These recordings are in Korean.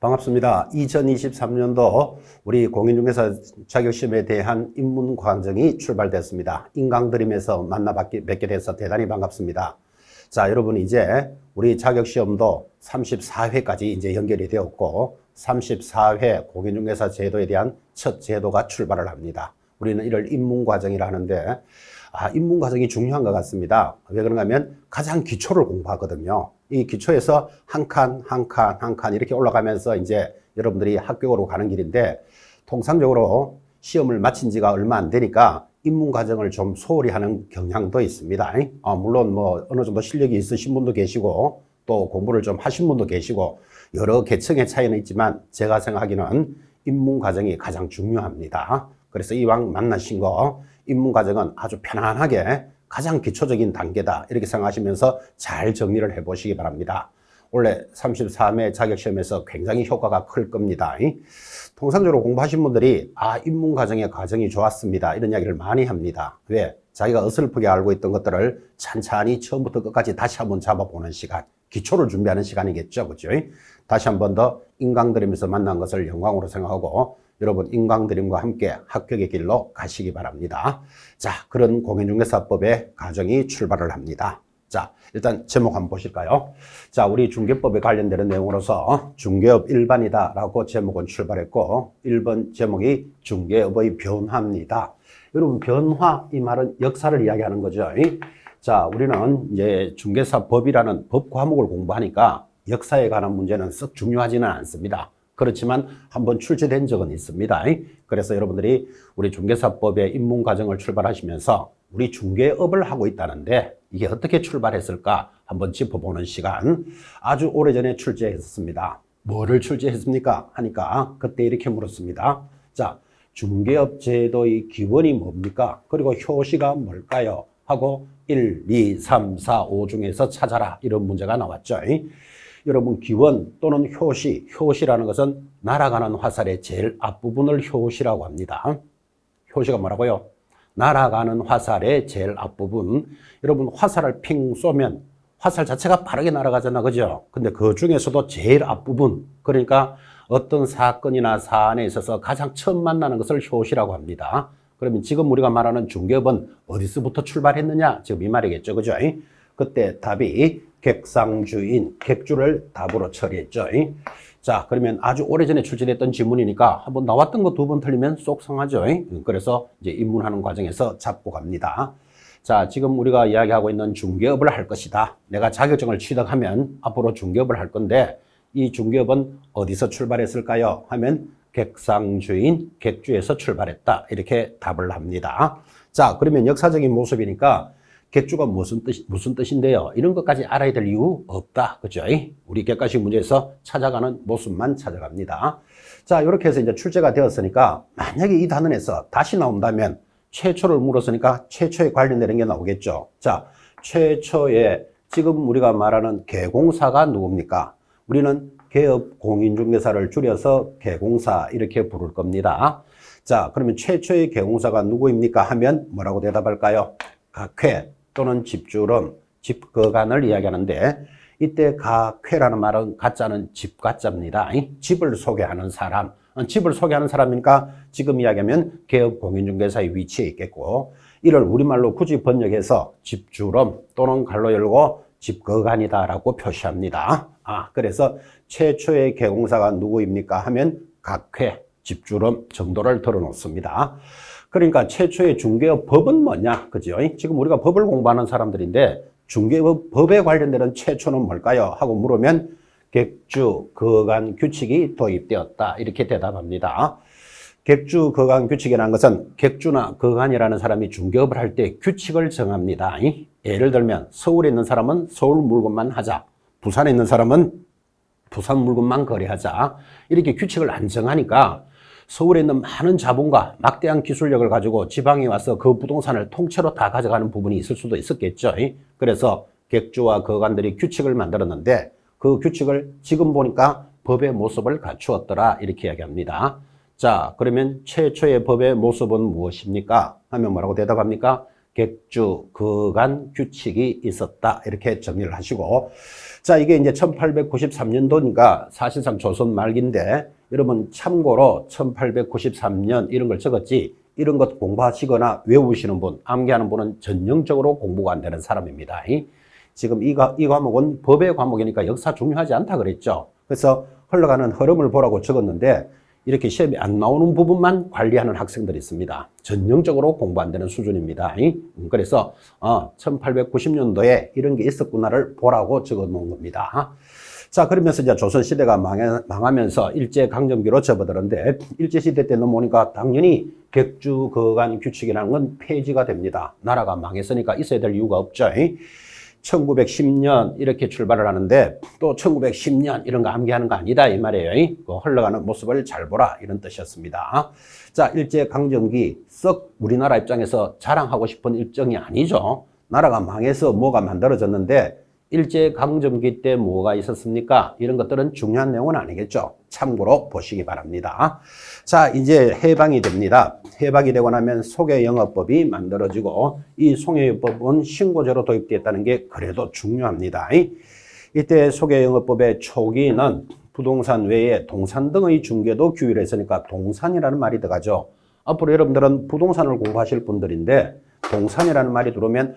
반갑습니다. 2023년도 우리 공인중개사 자격시험에 대한 입문 과정이 출발됐습니다. 인강드림에서 뵙게 돼서 대단히 반갑습니다. 자, 여러분 이제 우리 자격시험도 34회까지 이제 연결이 되었고 34회 공인중개사 제도에 대한 첫 제도가 출발을 합니다. 우리는 이를 입문 과정이라 하는데 입문 과정이 중요한 것 같습니다. 왜 그런가 하면 가장 기초를 공부하거든요. 이 기초에서 한 칸 이렇게 올라가면서 이제 여러분들이 합격으로 가는 길인데 통상적으로 시험을 마친 지가 얼마 안 되니까 입문 과정을 좀 소홀히 하는 경향도 있습니다. 물론 뭐 어느 정도 실력이 있으신 분도 계시고 또 공부를 좀 하신 분도 계시고 여러 계층의 차이는 있지만 제가 생각하기는 입문 과정이 가장 중요합니다. 그래서 이왕 만나신 거 입문 과정은 아주 편안하게 가장 기초적인 단계다 이렇게 생각하시면서 잘 정리를 해보시기 바랍니다. 원래 33회 자격시험에서 굉장히 효과가 클 겁니다. 통상적으로 공부하신 분들이 입문 과정의 과정이 좋았습니다 이런 이야기를 많이 합니다. 왜? 자기가 어설프게 알고 있던 것들을 찬찬히 처음부터 끝까지 다시 한번 잡아보는 시간, 기초를 준비하는 시간이겠죠, 그죠? 다시 한 번 더 인강드림에서 만난 것을 영광으로 생각하고 여러분 인강드림과 함께 합격의 길로 가시기 바랍니다. 자, 그런 공인중개사법의 과정이 출발을 합니다. 자, 일단 제목 한번 보실까요? 자, 우리 중개법에 관련되는 내용으로서 중개업 일반이다 라고 제목은 출발했고 1번 제목이 중개업의 변화입니다. 여러분 변화 이 말은 역사를 이야기하는 거죠. 자, 우리는 이제 중개사법이라는 법 과목을 공부하니까 역사에 관한 문제는 썩 중요하지는 않습니다. 그렇지만 한번 출제된 적은 있습니다. 그래서 여러분들이 우리 중개사법의 입문 과정을 출발하시면서 우리 중개업을 하고 있다는데 이게 어떻게 출발했을까 한번 짚어보는 시간, 아주 오래전에 출제했습니다. 뭐를 출제했습니까? 하니까 그때 이렇게 물었습니다. 자, 중개업 제도의 기원이 뭡니까? 그리고 효시가 뭘까요? 하고 1, 2, 3, 4, 5 중에서 찾아라 이런 문제가 나왔죠. 여러분 기원 또는 효시라는 것은 날아가는 화살의 제일 앞부분을 효시라고 합니다. 효시가 뭐라고요? 날아가는 화살의 제일 앞부분. 여러분 화살을 핑 쏘면 화살 자체가 빠르게 날아가잖아, 그죠? 근데 그 중에서도 제일 앞부분, 그러니까 어떤 사건이나 사안에 있어서 가장 처음 만나는 것을 효시라고 합니다. 그러면 지금 우리가 말하는 중개업은 어디서부터 출발했느냐? 지금 이 말이겠죠, 그죠? 그때 답이 객상주인, 객주를 답으로 처리했죠. 자, 그러면 아주 오래전에 출제됐던 지문이니까 한번 나왔던 거 두 번 틀리면 쏙상하죠. 그래서 이제 입문하는 과정에서 잡고 갑니다. 자, 지금 우리가 이야기하고 있는 중개업을 할 것이다. 내가 자격증을 취득하면 앞으로 중개업을 할 건데 이 중개업은 어디서 출발했을까요? 하면 객상주인, 객주에서 출발했다. 이렇게 답을 합니다. 자, 그러면 역사적인 모습이니까 객주가 무슨 뜻인데요? 이런 것까지 알아야 될 이유 없다. 그죠? 우리 객관식 문제에서 찾아가는 모습만 찾아갑니다. 자, 이렇게 해서 이제 출제가 되었으니까 만약에 이 단원에서 다시 나온다면 최초를 물었으니까 최초에 관련되는 게 나오겠죠. 자, 최초에 지금 우리가 말하는 개공사가 누굽니까? 우리는 개업 공인중개사를 줄여서 개공사 이렇게 부를 겁니다. 자, 그러면 최초의 개공사가 누구입니까? 하면 뭐라고 대답할까요? 각회 또는 집주름, 집거간을 이야기하는데 이때 각회라는 말은 가짜는 집가짜입니다. 집을 소개하는 사람, 집을 소개하는 사람이니까 지금 이야기하면 개업 공인중개사의 위치에 있겠고 이를 우리말로 굳이 번역해서 집주름 또는 갈로 열고 집거간이다 라고 표시합니다. 그래서 최초의 개공사가 누구입니까? 하면 각회, 집주름 정도를 들어놓습니다. 그러니까 최초의 중개업 법은 뭐냐? 그죠? 지금 우리가 법을 공부하는 사람들인데 중개업 법에 관련되는 최초는 뭘까요? 하고 물으면 객주 거간 규칙이 도입되었다. 이렇게 대답합니다. 객주 거간 규칙이라는 것은 객주나 거간이라는 사람이 중개업을 할 때 규칙을 정합니다. 예를 들면 서울에 있는 사람은 서울 물건만 하자. 부산에 있는 사람은 부산 물건만 거래하자. 이렇게 규칙을 안 정하니까 서울에 있는 많은 자본과 막대한 기술력을 가지고 지방에 와서 그 부동산을 통째로 다 가져가는 부분이 있을 수도 있었겠죠. 그래서 객주와 거간들이 규칙을 만들었는데 그 규칙을 지금 보니까 법의 모습을 갖추었더라 이렇게 이야기합니다. 자, 그러면 최초의 법의 모습은 무엇입니까? 하면 뭐라고 대답합니까? 객주 거간 규칙이 있었다. 이렇게 정리를 하시고. 자, 이게 이제 1893년도니까 사실상 조선 말기인데, 여러분 참고로 1893년 이런 걸 적었지, 이런 것 공부하시거나 외우시는 분, 암기하는 분은 전형적으로 공부가 안 되는 사람입니다. 지금 이 과목은 법의 과목이니까 역사 중요하지 않다 그랬죠. 그래서 흘러가는 흐름을 보라고 적었는데, 이렇게 시험에 안 나오는 부분만 관리하는 학생들이 있습니다. 전형적으로 공부 안 되는 수준입니다. 그래서 1890년도에 이런 게 있었구나를 보라고 적어 놓은 겁니다. 자, 그러면서 이제 조선시대가 망하면서 일제강점기로 접어드는데, 일제시대 때 넘어오니까 당연히 객주 거간 규칙이라는 건 폐지가 됩니다. 나라가 망했으니까 있어야 될 이유가 없죠. 1910년 이렇게 출발을 하는데, 또 1910년 이런 거 암기하는 거 아니다 이 말이에요. 그 흘러가는 모습을 잘 보라 이런 뜻이었습니다. 자, 일제강점기 썩 우리나라 입장에서 자랑하고 싶은 일정이 아니죠. 나라가 망해서 뭐가 만들어졌는데, 일제강점기 때 뭐가 있었습니까? 이런 것들은 중요한 내용은 아니겠죠. 참고로 보시기 바랍니다. 자, 이제 해방이 됩니다. 해방이 되고 나면 소개영업법이 만들어지고, 이 소개영업법은 신고제로 도입되었다는 게 그래도 중요합니다. 이때 소개영업법의 초기는 부동산 외에 동산 등의 중개도 규율을 했으니까 동산이라는 말이 들어가죠. 앞으로 여러분들은 부동산을 공부하실 분들인데, 동산이라는 말이 들어오면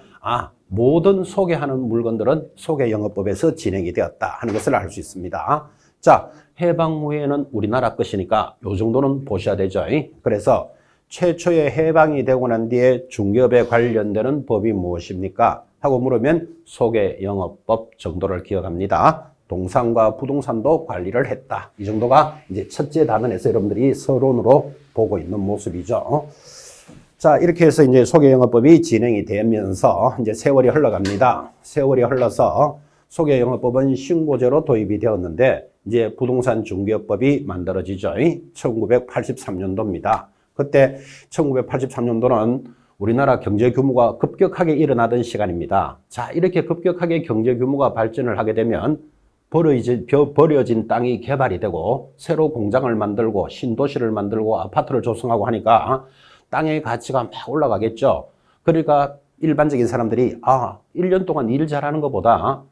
모든 소개하는 물건들은 소개영업법에서 진행이 되었다 하는 것을 알 수 있습니다. 자, 해방 후에는 우리나라 것이니까 요 정도는 보셔야 되죠. 그래서 최초의 해방이 되고 난 뒤에 중개업에 관련되는 법이 무엇입니까? 하고 물으면 소개영업법 정도를 기억합니다. 동산과 부동산도 관리를 했다. 이 정도가 이제 첫째 단원에서 여러분들이 서론으로 보고 있는 모습이죠. 자, 이렇게 해서 이제 소개영업법이 진행이 되면서 이제 세월이 흘러갑니다. 세월이 흘러서 소개영업법은 신고제로 도입이 되었는데, 이제 부동산 중개업법이 만들어지죠. 1983년도입니다. 그때 1983년도는 우리나라 경제 규모가 급격하게 일어나던 시간입니다. 자, 이렇게 급격하게 경제 규모가 발전을 하게 되면 버려진 땅이 개발이 되고, 새로 공장을 만들고 신도시를 만들고 아파트를 조성하고 하니까 땅의 가치가 막 올라가겠죠. 그러니까 일반적인 사람들이 1년 동안 일 잘하는 것보다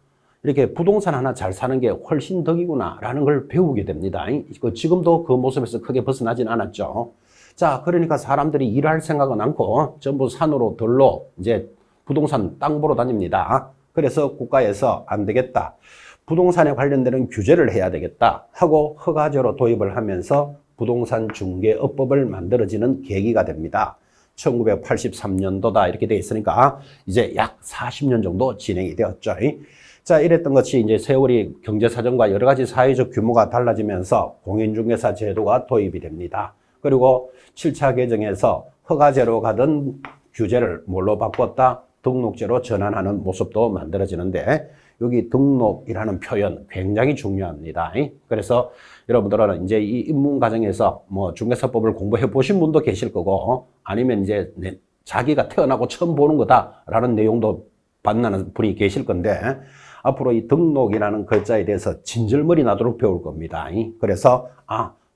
이렇게 부동산 하나 잘 사는 게 훨씬 덕이구나 라는 걸 배우게 됩니다. 지금도 그 모습에서 크게 벗어나진 않았죠. 자, 그러니까 사람들이 일할 생각은 않고 전부 산으로 들로 이제 부동산 땅 보러 다닙니다. 그래서 국가에서 안 되겠다, 부동산에 관련되는 규제를 해야 되겠다 하고 허가제로 도입을 하면서 부동산 중개업법을 만들어지는 계기가 됩니다. 1983년도다 이렇게 돼 있으니까 이제 약 40년 정도 진행이 되었죠. 자, 이랬던 것이 이제 세월이 경제사정과 여러 가지 사회적 규모가 달라지면서 공인중개사 제도가 도입이 됩니다. 그리고 7차 개정에서 허가제로 가던 규제를 뭘로 바꿨다? 등록제로 전환하는 모습도 만들어지는데, 여기 등록이라는 표현 굉장히 중요합니다. 그래서 여러분들은 이제 이 입문 과정에서 뭐 중개사법을 공부해 보신 분도 계실 거고, 아니면 이제 자기가 태어나고 처음 보는 거다라는 내용도 만나는 분이 계실 건데, 앞으로 이 등록이라는 글자에 대해서 진절머리 나도록 배울 겁니다. 그래서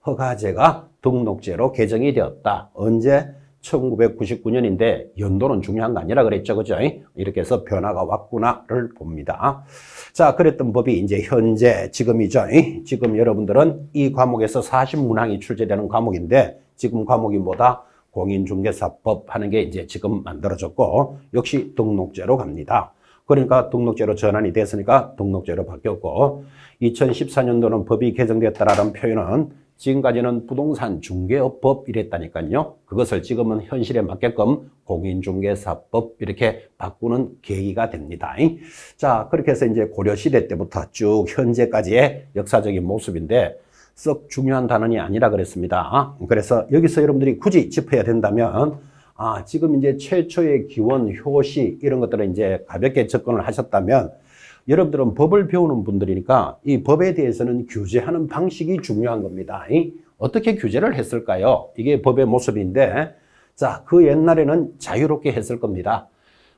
허가제가 등록제로 개정이 되었다. 언제? 1999년인데 연도는 중요한 거 아니라 그랬죠. 그죠? 이렇게 해서 변화가 왔구나를 봅니다. 자, 그랬던 법이 이제 현재 지금이죠. 지금 여러분들은 이 과목에서 40문항이 출제되는 과목인데, 지금 과목이 뭐다? 공인중개사법 하는 게 이제 지금 만들어졌고, 역시 등록제로 갑니다. 그러니까 등록제로 전환이 됐으니까 등록제로 바뀌었고, 2014년도는 법이 개정됐다라는 표현은 지금까지는 부동산 중개업법 이랬다니까요. 그것을 지금은 현실에 맞게끔 공인중개사법 이렇게 바꾸는 계기가 됩니다. 자, 그렇게 해서 이제 고려시대 때부터 쭉 현재까지의 역사적인 모습인데, 썩 중요한 단원이 아니라 그랬습니다. 그래서 여기서 여러분들이 굳이 짚어야 된다면, 지금 이제 최초의 기원, 효시 이런 것들을 이제 가볍게 접근을 하셨다면, 여러분들은 법을 배우는 분들이니까 이 법에 대해서는 규제하는 방식이 중요한 겁니다. 어떻게 규제를 했을까요? 이게 법의 모습인데, 자, 그 옛날에는 자유롭게 했을 겁니다.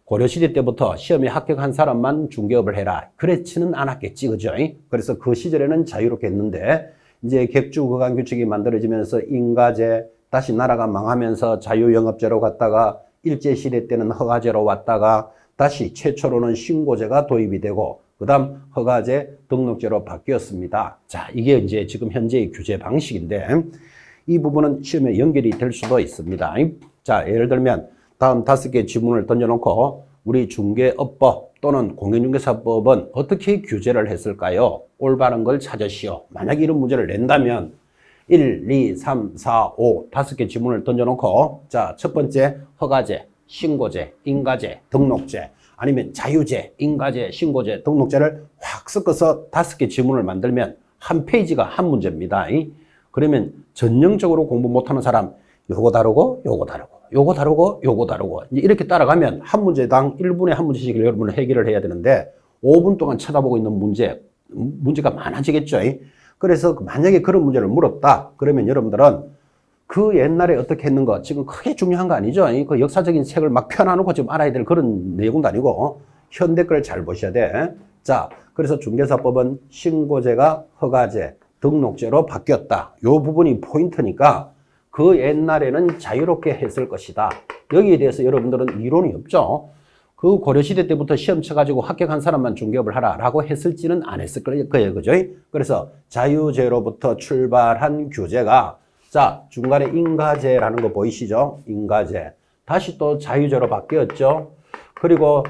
고려시대 때부터 시험에 합격한 사람만 중개업을 해라, 그렇지는 않았겠지, 그죠? 그래서 그 시절에는 자유롭게 했는데, 이제 객주거간 규칙이 만들어지면서 인가제, 다시 나라가 망하면서 자유영업제로 갔다가 일제시대 때는 허가제로 왔다가 다시 최초로는 신고제가 도입이 되고 그 다음 허가제, 등록제로 바뀌었습니다. 자, 이게 이제 지금 현재의 규제 방식인데 이 부분은 시험에 연결이 될 수도 있습니다. 자, 예를 들면 다음 5개의 지문을 던져놓고 우리 중개업법 또는 공인중개사법은 어떻게 규제를 했을까요? 올바른 걸 찾으시오. 만약에 이런 문제를 낸다면 1, 2, 3, 4, 5 5개 지문을 던져놓고 자, 첫 번째 허가제, 신고제, 인가제, 등록제 아니면 자유제, 인가제, 신고제, 등록제를 확 섞어서 5개 지문을 만들면 한 페이지가 한 문제입니다. 그러면 전형적으로 공부 못하는 사람 요거 다르고 요거 다르고 요거 다르고 요거 다르고 이렇게 따라가면 한 문제당 1분에 한 문제씩 여러분은 해결을 해야 되는데 5분 동안 쳐다보고 있는 문제가 많아지겠죠. 그래서 만약에 그런 문제를 물었다 그러면 여러분들은 그 옛날에 어떻게 했는가 지금 크게 중요한 거 아니죠. 그 역사적인 책을 막 펴놔놓고 지금 알아야 될 그런 내용도 아니고 현대 걸 잘 보셔야 돼. 자, 그래서 중개사법은 신고제가 허가제, 등록제로 바뀌었다. 요 부분이 포인트니까 그 옛날에는 자유롭게 했을 것이다. 여기에 대해서 여러분들은 이론이 없죠. 그 고려시대 때부터 시험 쳐가지고 합격한 사람만 중개업을 하라라고 했을지는 안 했을 거예요. 그죠? 그래서 자유제로부터 출발한 규제가 자, 중간에 인가제라는 거 보이시죠? 인가제. 다시 또 자유제로 바뀌었죠. 그리고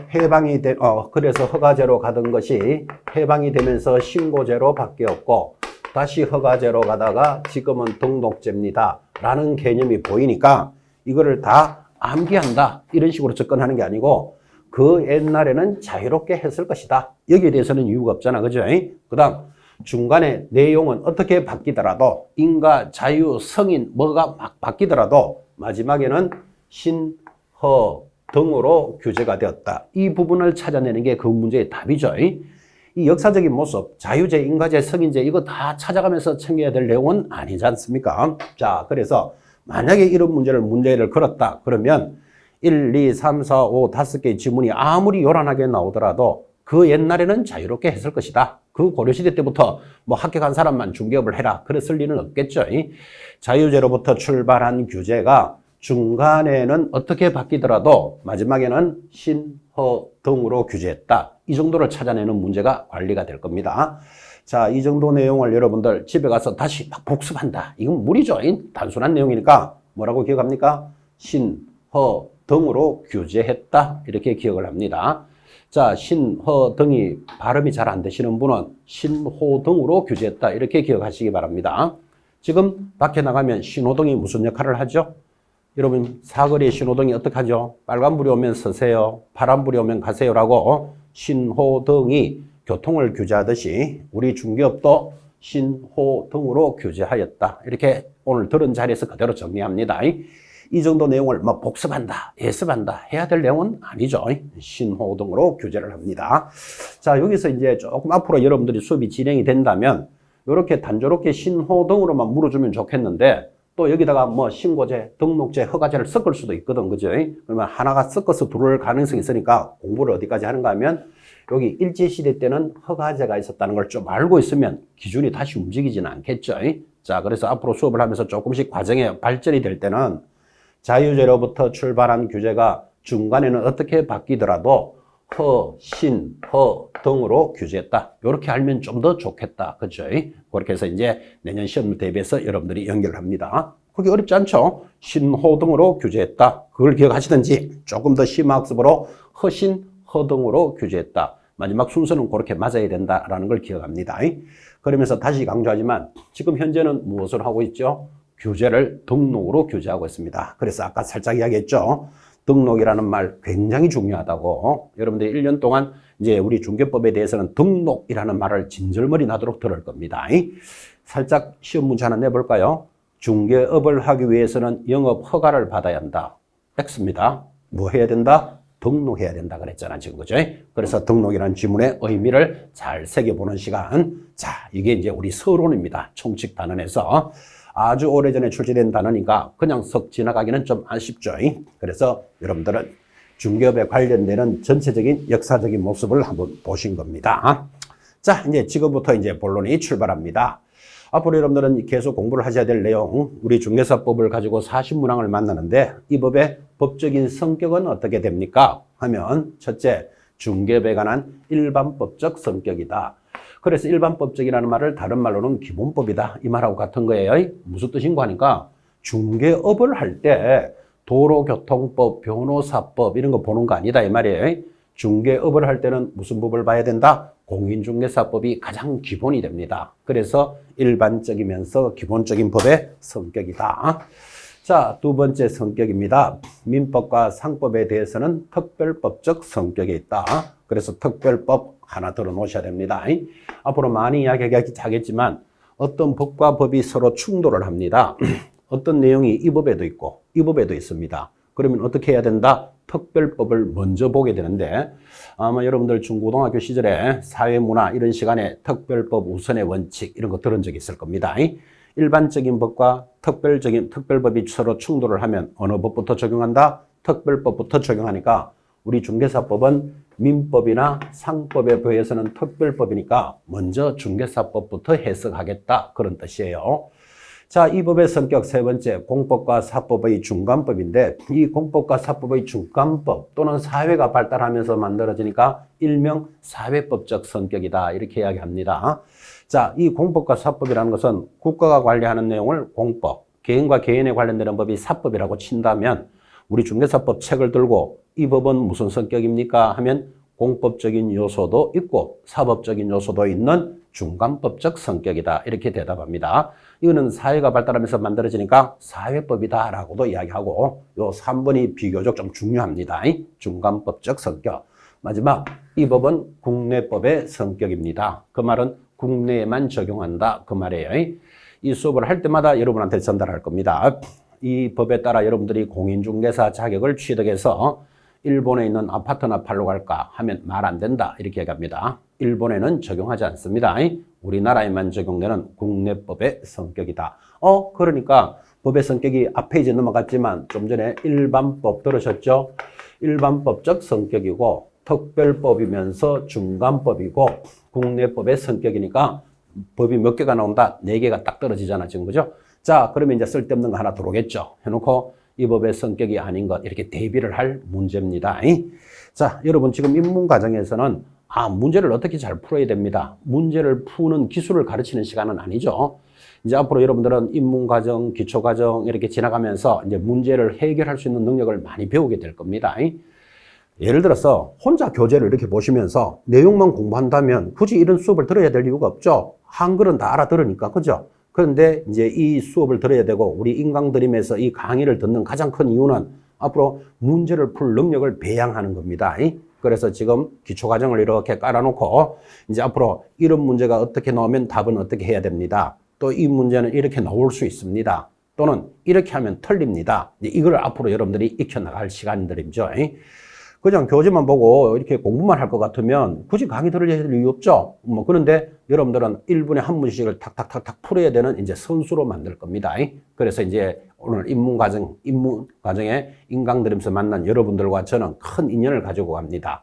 그래서 허가제로 가던 것이 해방이 되면서 신고제로 바뀌었고 다시 허가제로 가다가 지금은 등록제입니다. 라는 개념이 보이니까 이거를 다 암기한다. 이런 식으로 접근하는 게 아니고 그 옛날에는 자유롭게 했을 것이다. 여기에 대해서는 이유가 없잖아. 그죠? 그 다음 중간에 내용은 어떻게 바뀌더라도 인가, 자유, 성인 뭐가 막 바뀌더라도 마지막에는 신, 허 등으로 규제가 되었다. 이 부분을 찾아내는 게 그 문제의 답이죠. 이 역사적인 모습, 자유제, 인가제, 성인제 이거 다 찾아가면서 챙겨야 될 내용은 아니지 않습니까? 자, 그래서 만약에 이런 문제를 걸었다 그러면 1, 2, 3, 4, 5 5개의 지문이 아무리 요란하게 나오더라도 그 옛날에는 자유롭게 했을 것이다. 그 고려시대 때부터 뭐 합격한 사람만 중개업을 해라. 그랬을 리는 없겠죠. 자유제로부터 출발한 규제가 중간에는 어떻게 바뀌더라도 마지막에는 신, 허 등으로 규제했다. 이 정도를 찾아내는 문제가 관리가 될 겁니다. 자, 이 정도 내용을 여러분들 집에 가서 다시 막 복습한다. 이건 무리죠. 단순한 내용이니까 뭐라고 기억합니까? 신, 허 등으로 규제했다. 이렇게 기억을 합니다. 자, 신, 허 등이 발음이 잘 안 되시는 분은 신호 등으로 규제했다. 이렇게 기억하시기 바랍니다. 지금 밖에 나가면 신호등이 무슨 역할을 하죠? 여러분 사거리의 신호등이 어떻게 하죠? 빨간불이 오면 서세요. 파란불이 오면 가세요라고 신호등이 교통을 규제하듯이 우리 중개업도 신호등으로 규제하였다. 이렇게 오늘 들은 자리에서 그대로 정리합니다. 이 정도 내용을 뭐 복습한다, 예습한다 해야 될 내용은 아니죠. 신호등으로 규제를 합니다. 자, 여기서 이제 조금 앞으로 여러분들이 수업이 진행이 된다면 이렇게 단조롭게 신호등으로만 물어주면 좋겠는데 또 여기다가 뭐 신고제, 등록제, 허가제를 섞을 수도 있거든. 그죠? 그러면 하나가 섞어서 들어올 가능성이 있으니까 공부를 어디까지 하는가 하면 여기 일제시대 때는 허가제가 있었다는 걸 좀 알고 있으면 기준이 다시 움직이지는 않겠죠. 자, 그래서 앞으로 수업을 하면서 조금씩 과정에 발전이 될 때는 자유제로부터 출발한 규제가 중간에는 어떻게 바뀌더라도 허, 신, 허 등으로 규제했다. 이렇게 알면 좀 더 좋겠다. 그죠? 그렇게 해서 이제 내년 시험을 대비해서 여러분들이 연결을 합니다. 그게 어렵지 않죠? 신호 등으로 규제했다. 그걸 기억하시든지 조금 더 심화학습으로 허신, 허 등으로 규제했다. 마지막 순서는 그렇게 맞아야 된다라는 걸 기억합니다. 그러면서 다시 강조하지만 지금 현재는 무엇을 하고 있죠? 규제를 등록으로 규제하고 있습니다. 그래서 아까 살짝 이야기했죠. 등록이라는 말 굉장히 중요하다고. 여러분들 1년 동안 이제 우리 중개법에 대해서는 등록이라는 말을 진절머리 나도록 들을 겁니다. 살짝 시험 문제 하나 내볼까요? 중개업을 하기 위해서는 영업 허가를 받아야 한다. X입니다. 뭐 해야 된다? 등록해야 된다 그랬잖아, 지금. 그죠? 그래서 등록이라는 지문의 의미를 잘 새겨보는 시간. 자, 이게 이제 우리 서론입니다. 총칙 단원에서. 아주 오래전에 출제된 단어니까 그냥 석 지나가기는 좀 아쉽죠. 그래서 여러분들은 중개업에 관련되는 전체적인 역사적인 모습을 한번 보신 겁니다. 자, 이제 지금부터 이제 본론이 출발합니다. 앞으로 여러분들은 계속 공부를 하셔야 될 내용, 우리 중개사법을 가지고 40문항을 만나는데 이 법의 법적인 성격은 어떻게 됩니까? 하면 첫째, 중개법에 관한 일반법적 성격이다. 그래서 일반법적이라는 말을 다른 말로는 기본법이다. 이 말하고 같은 거예요. 무슨 뜻인가 하니까 중개업을 할 때 도로교통법, 변호사법 이런 거 보는 거 아니다 이 말이에요. 중개업을 할 때는 무슨 법을 봐야 된다? 공인중개사법이 가장 기본이 됩니다. 그래서 일반적이면서 기본적인 법의 성격이다. 자, 두 번째 성격입니다. 민법과 상법에 대해서는 특별법적 성격이 있다. 그래서 특별법 하나 들어 놓으셔야 됩니다. 앞으로 많이 이야기하겠지만 어떤 법과 법이 서로 충돌을 합니다. 어떤 내용이 이 법에도 있고 이 법에도 있습니다. 그러면 어떻게 해야 된다? 특별법을 먼저 보게 되는데 아마 여러분들 중고등학교 시절에 사회문화 이런 시간에 특별법 우선의 원칙 이런 거 들은 적이 있을 겁니다. 일반적인 법과 특별법이 서로 충돌을 하면 어느 법부터 적용한다? 특별법부터 적용하니까 우리 중개사법은 민법이나 상법에 비해서는 특별법이니까 먼저 중개사법부터 해석하겠다 그런 뜻이에요. 자, 이 법의 성격 세 번째, 공법과 사법의 중간법인데 이 공법과 사법의 중간법 또는 사회가 발달하면서 만들어지니까 일명 사회법적 성격이다 이렇게 이야기합니다. 자, 이 공법과 사법이라는 것은 국가가 관리하는 내용을 공법, 개인과 개인에 관련되는 법이 사법이라고 친다면 우리 중개사법 책을 들고 이 법은 무슨 성격입니까? 하면 공법적인 요소도 있고 사법적인 요소도 있는 중간법적 성격이다 이렇게 대답합니다. 이거는 사회가 발달하면서 만들어지니까 사회법이다라고도 이야기하고 요 3번이 비교적 좀 중요합니다. 중간법적 성격. 마지막 이 법은 국내법의 성격입니다. 그 말은 국내에만 적용한다 그 말이에요. 이 수업을 할 때마다 여러분한테 전달할 겁니다. 이 법에 따라 여러분들이 공인중개사 자격을 취득해서 일본에 있는 아파트나 팔러 갈까 하면 말 안 된다 이렇게 얘기합니다. 일본에는 적용하지 않습니다. 우리나라에만 적용되는 국내법의 성격이다. 그러니까 법의 성격이 앞에 이제 넘어갔지만 좀 전에 일반법 들으셨죠? 일반법적 성격이고 특별법이면서 중간법이고 국내법의 성격이니까 법이 몇 개가 나온다? 4개가 딱 떨어지잖아 지금 그죠? 자, 그러면 이제 쓸데없는 거 하나 들어오겠죠. 해놓고 이 법의 성격이 아닌 것 이렇게 대비를 할 문제입니다. 자, 여러분 지금 입문 과정에서는 문제를 어떻게 잘 풀어야 됩니다. 문제를 푸는 기술을 가르치는 시간은 아니죠. 이제 앞으로 여러분들은 입문 과정, 기초 과정 이렇게 지나가면서 이제 문제를 해결할 수 있는 능력을 많이 배우게 될 겁니다. 예를 들어서 혼자 교재를 이렇게 보시면서 내용만 공부한다면 굳이 이런 수업을 들어야 될 이유가 없죠. 한글은 다 알아들으니까, 그죠? 그런데 이제 이 수업을 들어야 되고 우리 인강드림에서 이 강의를 듣는 가장 큰 이유는 앞으로 문제를 풀 능력을 배양하는 겁니다. 그래서 지금 기초과정을 이렇게 깔아놓고 이제 앞으로 이런 문제가 어떻게 나오면 답은 어떻게 해야 됩니다. 또 이 문제는 이렇게 나올 수 있습니다. 또는 이렇게 하면 틀립니다. 이걸 앞으로 여러분들이 익혀나갈 시간들이죠. 그냥 교재만 보고 이렇게 공부만 할 것 같으면 굳이 강의 들을 이유 없죠. 그런데 여러분들은 1분에 한 문씩을 탁탁탁탁 풀어야 되는 이제 선수로 만들 겁니다. 그래서 이제 오늘 입문 과정에 인강들으면서 만난 여러분들과 저는 큰 인연을 가지고 갑니다.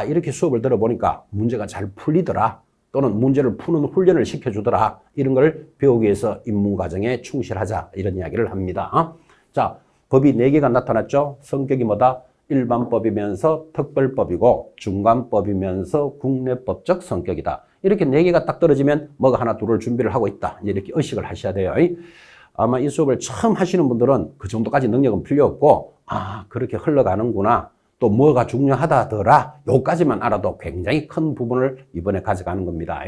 이렇게 수업을 들어보니까 문제가 잘 풀리더라. 또는 문제를 푸는 훈련을 시켜주더라. 이런 걸 배우기 위해서 입문 과정에 충실하자. 이런 이야기를 합니다. 자, 법이 4개가 나타났죠. 성격이 뭐다? 일반법이면서 특별법이고 중간법이면서 국내법적 성격이다. 이렇게 4개가 딱 떨어지면 뭐가 하나 둘을 준비를 하고 있다. 이렇게 의식을 하셔야 돼요. 아마 이 수업을 처음 하시는 분들은 그 정도까지 능력은 필요 없고 그렇게 흘러가는구나. 또 뭐가 중요하다더라. 요까지만 알아도 굉장히 큰 부분을 이번에 가져가는 겁니다.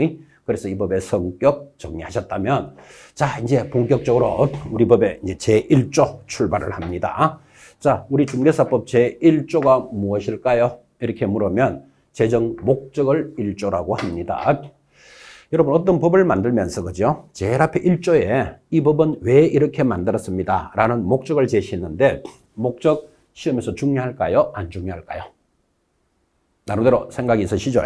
그래서 이 법의 성격 정리하셨다면 자, 이제 본격적으로 우리 법의 이제 제1조 출발을 합니다. 자, 우리 중개사법 제1조가 무엇일까요? 이렇게 물으면 재정 목적을 1조라고 합니다. 여러분 어떤 법을 만들면서 그죠? 제일 앞에 1조에 이 법은 왜 이렇게 만들었습니다. 라는 목적을 제시했는데 목적 시험에서 중요할까요? 안 중요할까요? 나름대로 생각이 있으시죠?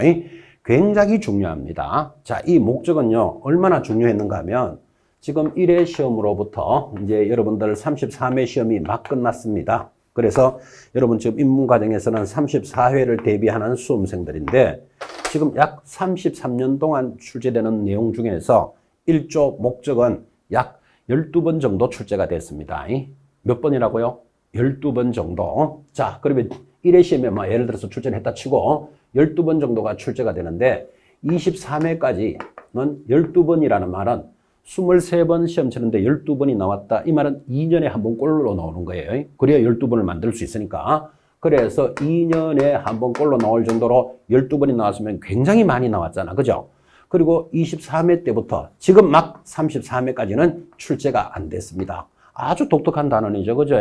굉장히 중요합니다. 자, 이 목적은요, 얼마나 중요했는가 하면 지금 1회 시험으로부터 이제 여러분들 33회 시험이 막 끝났습니다. 그래서 여러분 지금 입문 과정에서는 34회를 대비하는 수험생들인데 지금 약 33년 동안 출제되는 내용 중에서 1조 목적은 약 12번 정도 출제가 됐습니다. 몇 번이라고요? 12번 정도. 자, 그러면 1회 시험에 뭐 예를 들어서 출제를 했다 치고 12번 정도가 출제가 되는데 23회까지는 12번이라는 말은 23번 시험 치는데 12번이 나왔다. 이 말은 2년에 한 번 꼴로 나오는 거예요. 그래야 12번을 만들 수 있으니까. 그래서 2년에 한 번 꼴로 나올 정도로 12번이 나왔으면 굉장히 많이 나왔잖아. 그죠? 그리고 23회 때부터 지금 막 33회까지는 출제가 안 됐습니다. 아주 독특한 단원이죠. 그죠?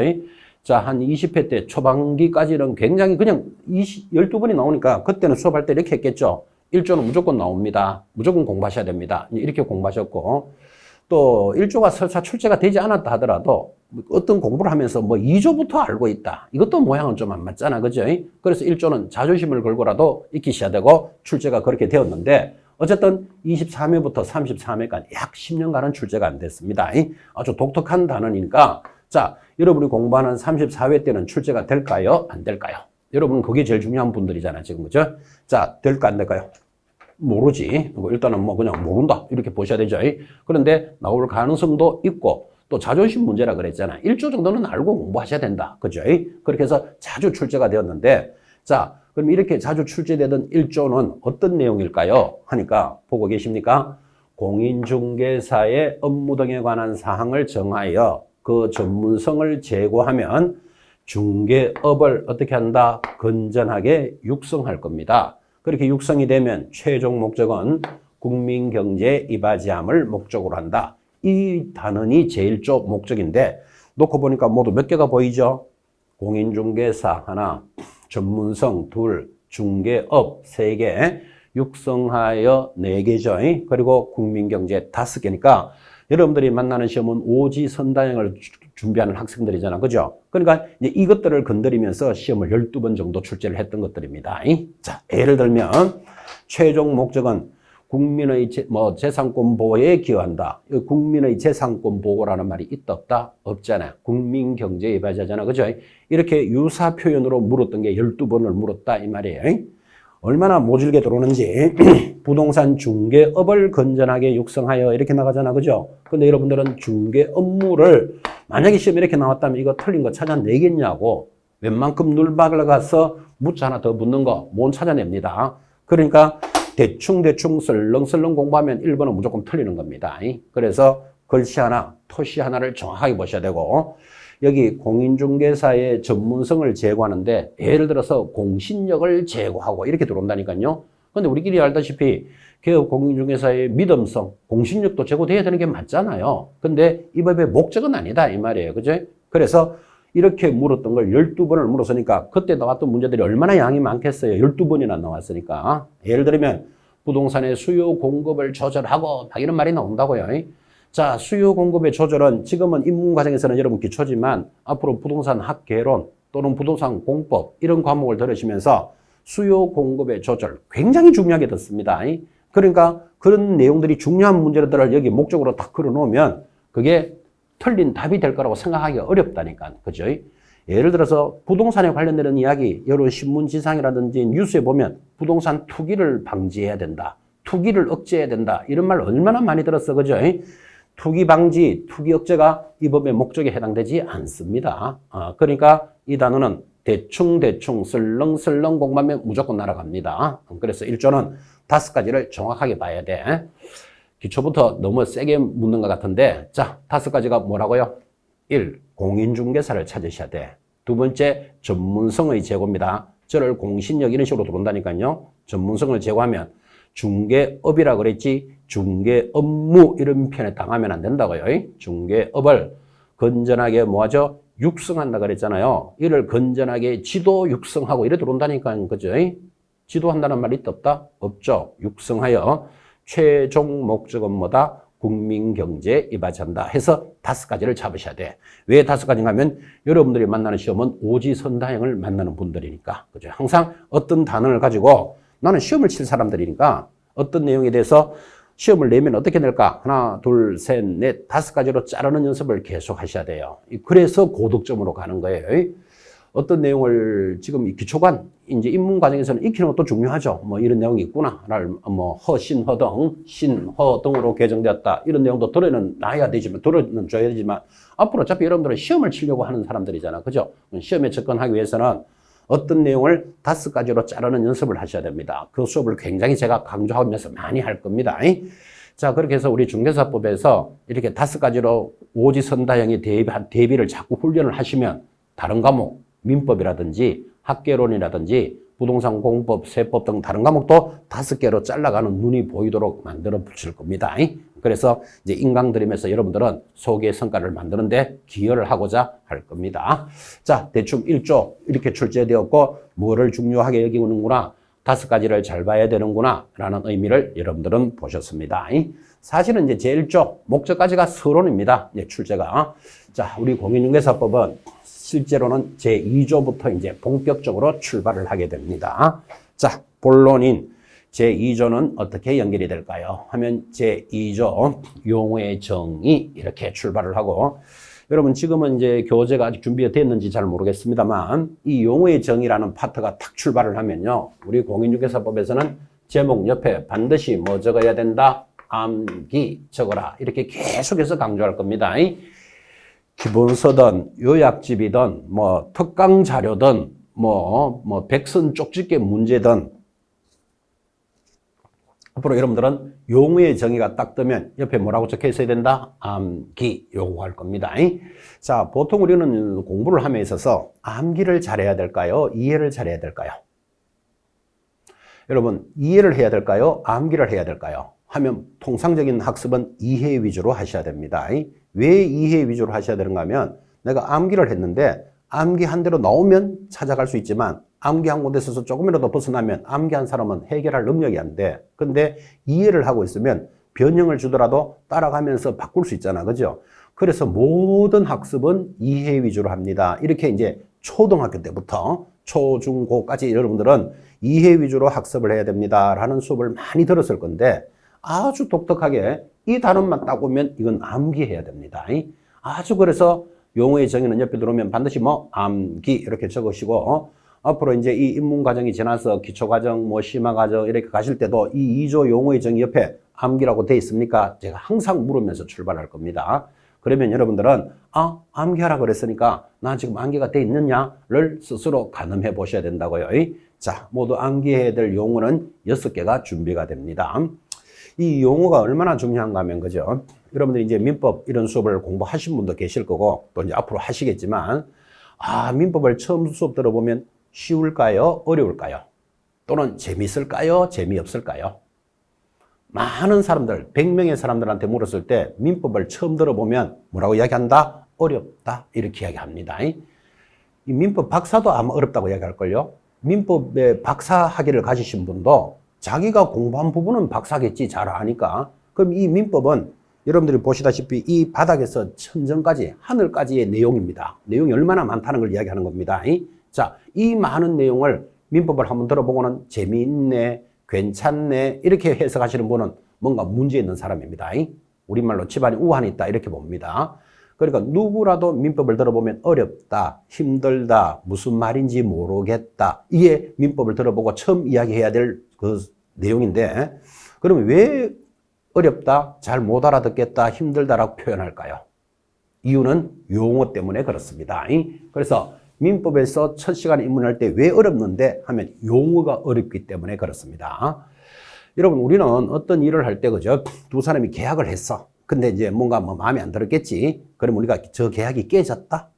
자, 한 20회 때 초반기까지는 굉장히 그냥 12번이 나오니까 그때는 수업할 때 이렇게 했겠죠. 1조는 무조건 나옵니다. 무조건 공부하셔야 됩니다. 이렇게 공부하셨고, 또 1조가 설사 출제가 되지 않았다 하더라도 어떤 공부를 하면서 뭐 2조부터 알고 있다. 이것도 모양은 좀 안 맞잖아. 그죠? 그래서 1조는 자존심을 걸고라도 익히셔야 되고 출제가 그렇게 되었는데 어쨌든 23회부터 33회까지 약 10년간은 출제가 안 됐습니다. 아주 독특한 단원이니까 자, 여러분이 공부하는 34회 때는 출제가 될까요? 안 될까요? 여러분은 그게 제일 중요한 분들이잖아요. 지금 그죠? 자, 될까 안 될까요? 모르지. 일단은 뭐 그냥 모른다. 이렇게 보셔야 되죠. 그런데 나올 가능성도 있고 또 자존심 문제라 그랬잖아요. 1조 정도는 알고 공부하셔야 된다. 그죠? 그렇게 해서 자주 출제가 되었는데 자, 그럼 이렇게 자주 출제되던 1조는 어떤 내용일까요? 하니까 보고 계십니까? 공인중개사의 업무 등에 관한 사항을 정하여 그 전문성을 제고하면 중개업을 어떻게 한다? 건전하게 육성할 겁니다. 그렇게 육성이 되면 최종 목적은 국민경제에 이바지함을 목적으로 한다. 이 단원이 제1조 목적인데 놓고 보니까 모두 몇 개가 보이죠? 공인중개사 하나, 전문성 둘, 중개업 3개, 육성하여 4개죠. 그리고 국민경제 5개니까 여러분들이 만나는 시험은 오지선다형을 준비하는 학생들이잖아. 그죠? 그러니까 이제 이것들을 건드리면서 시험을 12번 정도 출제를 했던 것들입니다. 자, 예를 들면 최종 목적은 국민의 재산권 보호에 기여한다. 국민의 재산권 보호라는 말이 있다 없다? 없잖아요. 국민 경제에 이바지하잖아. 그죠? 이렇게 유사 표현으로 물었던 게 12번을 물었다 이 말이에요. 얼마나 모질게 들어오는지 부동산 중개업을 건전하게 육성하여 이렇게 나가잖아. 그죠? 근데 여러분들은 중개 업무를 만약에 시험 이렇게 나왔다면 이거 틀린 거 찾아내겠냐고 웬만큼 눌박을 가서 묻자 하나 더 묻는 거 못 찾아냅니다. 그러니까 대충 설렁설렁 공부하면 1번은 무조건 틀리는 겁니다. 그래서 글씨 하나, 토시 하나를 정확하게 보셔야 되고 여기 공인중개사의 전문성을 제고하는데 예를 들어서 공신력을 제고하고 이렇게 들어온다니까요. 근데 우리끼리 알다시피 개업 공인중개사의 믿음성, 공신력도 제고돼야 되는 게 맞잖아요. 근데 이 법의 목적은 아니다 이 말이에요. 그죠? 그래서 이렇게 물었던 걸 12번을 물었으니까 그때 나왔던 문제들이 얼마나 양이 많겠어요. 12번이나 나왔으니까. 예를 들면 부동산의 수요 공급을 조절하고 막 이런 말이 나온다고요. 자, 수요 공급의 조절은 지금은 입문과정에서는 여러분 기초지만 앞으로 부동산 학개론 또는 부동산 공법 이런 과목을 들으시면서 수요 공급의 조절 굉장히 중요하게 듣습니다. 그러니까 그런 내용들이 중요한 문제들을 여기 목적으로 딱 걸어놓으면 그게 틀린 답이 될 거라고 생각하기가 어렵다니까. 그죠? 예를 들어서 부동산에 관련되는 이야기, 여러 신문지상이라든지 뉴스에 보면 부동산 투기를 방지해야 된다. 투기를 억제해야 된다. 이런 말 얼마나 많이 들었어. 그죠? 투기 방지, 투기 억제가 이 법의 목적에 해당되지 않습니다. 그러니까 이 단어는 대충 설렁설렁 공부하면 무조건 날아갑니다. 그래서 1조는 5가지를 정확하게 봐야 돼. 기초부터 너무 세게 묻는 것 같은데 자, 5가지가 뭐라고요? 1. 공인중개사를 찾으셔야 돼. 2번째, 전문성의 제고입니다. 저를 공신력 이런 식으로 들어온다니까요. 전문성을 제고하면 중개업이라 그랬지 중개업무 이런 표현에 당하면 안 된다고요. 중개업을 건전하게 뭐하죠? 육성한다 그랬잖아요. 이를 건전하게 지도 육성하고 이래 들어온다니까요. 그죠? 지도한다는 말이 있다 없다? 없죠. 육성하여 최종 목적은 뭐다? 국민경제에 이바지한다 해서 5가지를 잡으셔야 돼. 왜 5가지인가 하면 여러분들이 만나는 시험은 오지선다형을 만나는 분들이니까. 그죠? 항상 어떤 단어를 가지고 나는 시험을 칠 사람들이니까 어떤 내용에 대해서 시험을 내면 어떻게 될까? 하나, 둘, 셋, 넷, 5가지로 자르는 연습을 계속 하셔야 돼요. 그래서 고득점으로 가는 거예요. 어떤 내용을 지금 기초관, 이제 입문 과정에서는 익히는 것도 중요하죠. 뭐 이런 내용이 있구나를 뭐 허신허등, 신허등으로 개정되었다. 이런 내용도 들어는 놔야 되지만, 들어는 줘야 되지만, 앞으로 어차피 여러분들은 시험을 치려고 하는 사람들이잖아. 그죠? 시험에 접근하기 위해서는 어떤 내용을 5가지로 자르는 연습을 하셔야 됩니다. 그 수업을 굉장히 제가 강조하면서 많이 할 겁니다. 자, 그렇게 해서 우리 중개사법에서 이렇게 5가지로 오지선다형의 대비를 자꾸 훈련을 하시면 다른 과목, 민법이라든지 학개론이라든지 부동산 공법, 세법 등 다른 과목도 5개로 잘라가는 눈이 보이도록 만들어 붙일 겁니다. 그래서 이제 인강드림에서 여러분들은 소개 성과를 만드는데 기여를 하고자 할 겁니다. 자, 대충 1조 이렇게 출제되었고 뭐를 중요하게 여기는구나, 5가지를 잘 봐야 되는구나 라는 의미를 여러분들은 보셨습니다. 사실은 이제 제1조 목적까지가 서론입니다. 이제 출제가. 자, 우리 공인중개사법은 실제로는 제2조부터 이제 본격적으로 출발을 하게 됩니다. 자, 본론인 제2조는 어떻게 연결이 될까요? 하면 제2조 용어의 정의 이렇게 출발을 하고, 여러분 지금은 이제 교재가 아직 준비가 됐는지 잘 모르겠습니다만 이 용어의 정의라는 파트가 탁 출발을 하면요, 우리 공인중개사법에서는 제목 옆에 반드시 뭐 적어야 된다? 암기 적어라. 이렇게 계속해서 강조할 겁니다. 기본서든 요약집이든 뭐 특강 자료든 뭐 백선 쪽집게 문제든 앞으로 여러분들은 용어의 정의가 딱 뜨면 옆에 뭐라고 적혀 있어야 된다? 암기 요구할 겁니다. 자, 보통 우리는 공부를 함에 있어서 암기를 잘해야 될까요? 이해를 잘해야 될까요? 여러분, 이해를 해야 될까요? 암기를 해야 될까요? 하면 통상적인 학습은 이해 위주로 하셔야 됩니다. 왜 이해 위주로 하셔야 되는가 하면, 내가 암기를 했는데 암기한 대로 나오면 찾아갈 수 있지만 암기한 곳에서 조금이라도 벗어나면 암기한 사람은 해결할 능력이 안 돼. 근데 이해를 하고 있으면 변형을 주더라도 따라가면서 바꿀 수 있잖아. 그죠? 그래서 모든 학습은 이해 위주로 합니다. 이렇게 이제 초등학교 때부터 초, 중, 고까지 여러분들은 이해 위주로 학습을 해야 됩니다 라는 수업을 많이 들었을 건데, 아주 독특하게 이 단원만 딱 오면 이건 암기해야 됩니다. 아주 그래서 용어의 정의는 옆에 들어오면 반드시 뭐 암기 이렇게 적으시고, 앞으로 이제 이 입문 과정이 지나서 기초 과정, 뭐 심화 과정 이렇게 가실 때도 이 2조 용어의 정의 옆에 암기라고 돼 있습니까? 제가 항상 물으면서 출발할 겁니다. 그러면 여러분들은 암기하라 그랬으니까 나 지금 암기가 돼 있느냐를 스스로 가늠해 보셔야 된다고요. 자, 모두 암기해야 될 용어는 6개가 준비가 됩니다. 이 용어가 얼마나 중요한가 하면, 그죠? 여러분들이 이제 민법 이런 수업을 공부하신 분도 계실 거고, 또 이제 앞으로 하시겠지만, 민법을 처음 수업 들어보면 쉬울까요? 어려울까요? 또는 재밌을까요? 재미없을까요? 많은 사람들, 100명의 사람들한테 물었을 때 민법을 처음 들어보면 뭐라고 이야기한다? 어렵다. 이렇게 이야기합니다. 이 민법 박사도 아마 어렵다고 이야기할걸요? 민법에 박사 학위를 가지신 분도 자기가 공부한 부분은 박사겠지, 잘 아니까. 그럼 이 민법은 여러분들이 보시다시피 이 바닥에서 천정까지, 하늘까지의 내용입니다. 내용이 얼마나 많다는 걸 이야기하는 겁니다. 자, 이 많은 내용을 민법을 한번 들어보고는 재미있네, 괜찮네 이렇게 해석하시는 분은 뭔가 문제 있는 사람입니다. 우리말로 집안에 우환이 있다 이렇게 봅니다. 그러니까 누구라도 민법을 들어보면 어렵다, 힘들다, 무슨 말인지 모르겠다, 이게 민법을 들어보고 처음 이야기해야 될 그 내용인데, 그러면 왜 어렵다, 잘 못 알아듣겠다, 힘들다라고 표현할까요? 이유는 용어 때문에 그렇습니다. 그래서 민법에서 첫 시간에 입문할 때 왜 어렵는데 하면 용어가 어렵기 때문에 그렇습니다. 여러분, 우리는 어떤 일을 할 때, 그죠? 두 사람이 계약을 했어. 근데 이제 뭔가 뭐 마음에 안 들었겠지? 그럼 우리가 저 계약이 깨졌다?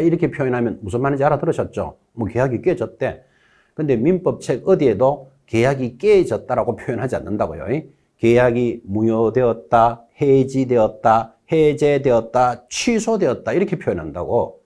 이렇게 표현하면 무슨 말인지 알아들으셨죠? 뭐 계약이 깨졌대. 근데 민법책 어디에도 계약이 깨졌다라고 표현하지 않는다고요. 계약이 무효되었다, 해지되었다, 해제되었다, 취소되었다 이렇게 표현한다고.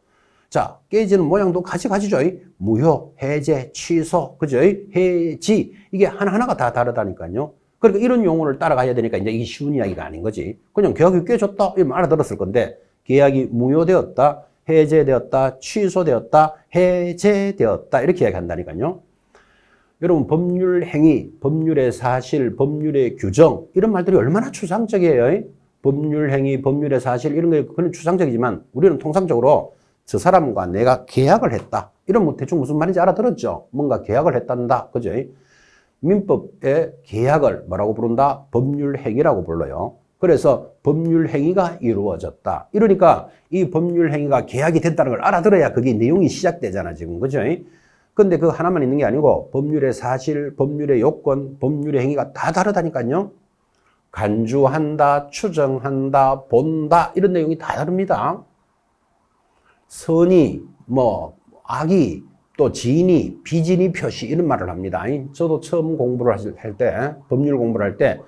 자, 깨지는 모양도 가지죠. 무효, 해제, 취소, 그죠? 해지. 이게 하나하나가 다 다르다니까요. 그러니까 이런 용어를 따라가야 되니까 이제 이게 쉬운 이야기가 아닌 거지. 그냥 계약이 깨졌다 이러면 알아들었을 건데, 계약이 무효되었다, 해제되었다, 취소되었다, 해제되었다 이렇게 이야기한다니까요. 여러분, 법률 행위, 법률의 사실, 법률의 규정 이런 말들이 얼마나 추상적이에요. 법률 행위, 법률의 사실 이런 게 그런 추상적이지만 우리는 통상적으로 저 사람과 내가 계약을 했다 이런 뭐 대충 무슨 말인지 알아들었죠? 뭔가 계약을 했단다. 그죠? 민법의 계약을 뭐라고 부른다? 법률행위라고 불러요. 그래서 법률행위가 이루어졌다. 이러니까 이 법률행위가 계약이 됐다는 걸 알아들어야 그게 내용이 시작되잖아, 지금. 그죠? 근데 그 하나만 있는 게 아니고 법률의 사실, 법률의 요건, 법률의 행위가 다 다르다니까요. 간주한다, 추정한다, 본다 이런 내용이 다 다릅니다. 선의, 뭐 악의, 또 진의, 비진의 표시 이런 말을 합니다. 저도 처음 공부를 할 때, 법률 공부를 할 때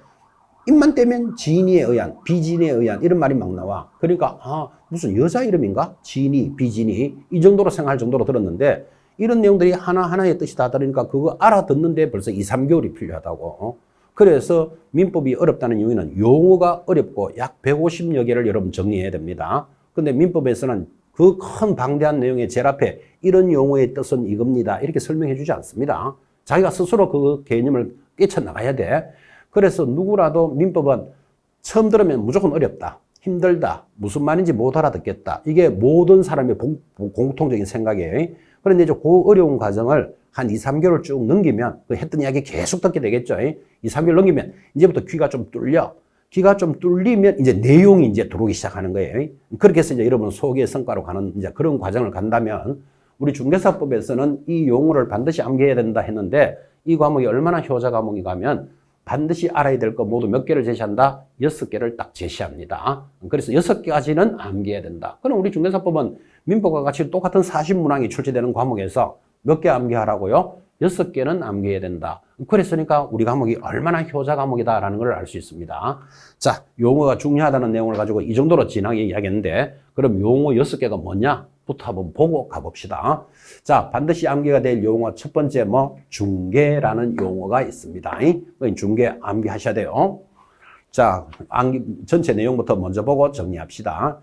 입만 떼면 진의에 의한, 비진의에 의한 이런 말이 막 나와. 그러니까 무슨 여자 이름인가? 진의, 비진의 이 정도로 생각할 정도로 들었는데 이런 내용들이 하나하나의 뜻이 다 다르니까 그거 알아듣는데 벌써 2, 3개월이 필요하다고. 그래서 민법이 어렵다는 이유는 용어가 어렵고 약 150여 개를 여러분 정리해야 됩니다. 근데 민법에서는 그 큰 방대한 내용의 제일 앞에 이런 용어의 뜻은 이겁니다. 이렇게 설명해 주지 않습니다. 자기가 스스로 그 개념을 깨쳐나가야 돼. 그래서 누구라도 민법은 처음 들으면 무조건 어렵다, 힘들다, 무슨 말인지 못 알아듣겠다. 이게 모든 사람의 공통적인 생각이에요. 그런데 이제 그 어려운 과정을 한 2, 3개월 쭉 넘기면 그 했던 이야기 계속 듣게 되겠죠. 2, 3개월 넘기면 이제부터 귀가 좀 뚫려. 귀가 좀 뚫리면 이제 내용이 이제 들어오기 시작하는 거예요. 그렇게 해서 이제 여러분 소기의 성과로 가는 이제 그런 과정을 간다면 우리 중개사법에서는 이 용어를 반드시 암기해야 된다 했는데 이 과목이 얼마나 효자 과목이 가면 반드시 알아야 될 거 모두 몇 개를 제시한다? 6개를 딱 제시합니다. 그래서 6개까지는 암기해야 된다. 그럼 우리 중개사법은 민법과 같이 똑같은 40문항이 출제되는 과목에서 몇 개 암기하라고요? 6개는 암기해야 된다. 그랬으니까 우리 과목이 얼마나 효자 과목이다라는 걸 알 수 있습니다. 자, 용어가 중요하다는 내용을 가지고 이 정도로 진하게 이야기했는데 그럼 용어 6개가 뭐냐? 부터 한번 보고 가봅시다. 자, 반드시 암기가 될 용어 첫 번째 중개라는 용어가 있습니다. 중개 암기하셔야 돼요. 자, 전체 내용부터 먼저 보고 정리합시다.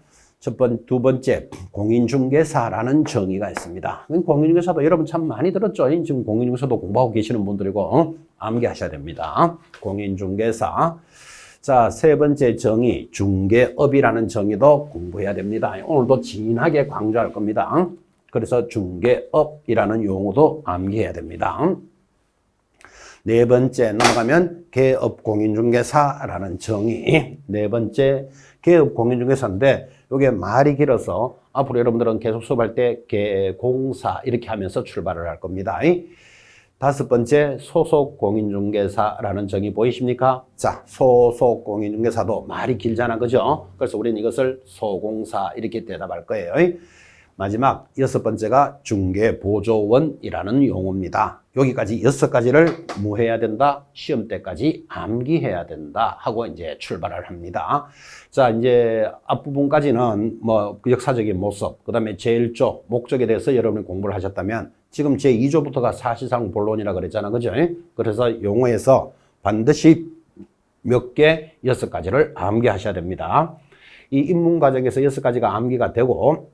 두 번째, 공인중개사라는 정의가 있습니다. 공인중개사도 여러분 참 많이 들었죠? 지금 공인중개사도 공부하고 계시는 분들이고, 암기하셔야 됩니다. 공인중개사. 자, 세 번째 정의, 중개업이라는 정의도 공부해야 됩니다. 오늘도 진하게 강조할 겁니다. 그래서 중개업이라는 용어도 암기해야 됩니다. 네 번째 넘어가면 개업공인중개사라는 정의. 네 번째 개업공인중개사인데 이게 말이 길어서 앞으로 여러분들은 계속 수업할 때 개공사 이렇게 하면서 출발을 할 겁니다. 다섯 번째 소속공인중개사라는 정의 보이십니까? 자, 소속공인중개사도 말이 길잖아, 그죠? 그래서 우리는 이것을 소공사 이렇게 대답할 거예요. 마지막 여섯 번째가 중개보조원이라는 용어입니다. 여기까지 6가지를 뭐 해야 된다? 시험 때까지 암기해야 된다 하고 이제 출발을 합니다. 자, 이제 앞부분까지는 뭐 역사적인 모습, 그 다음에 제1조, 목적에 대해서 여러분이 공부를 하셨다면 지금 제2조부터가 사실상 본론이라 그랬잖아, 그죠? 그래서 용어에서 반드시 몇 개, 6가지를 암기하셔야 됩니다. 이 입문 과정에서 6가지가 암기가 되고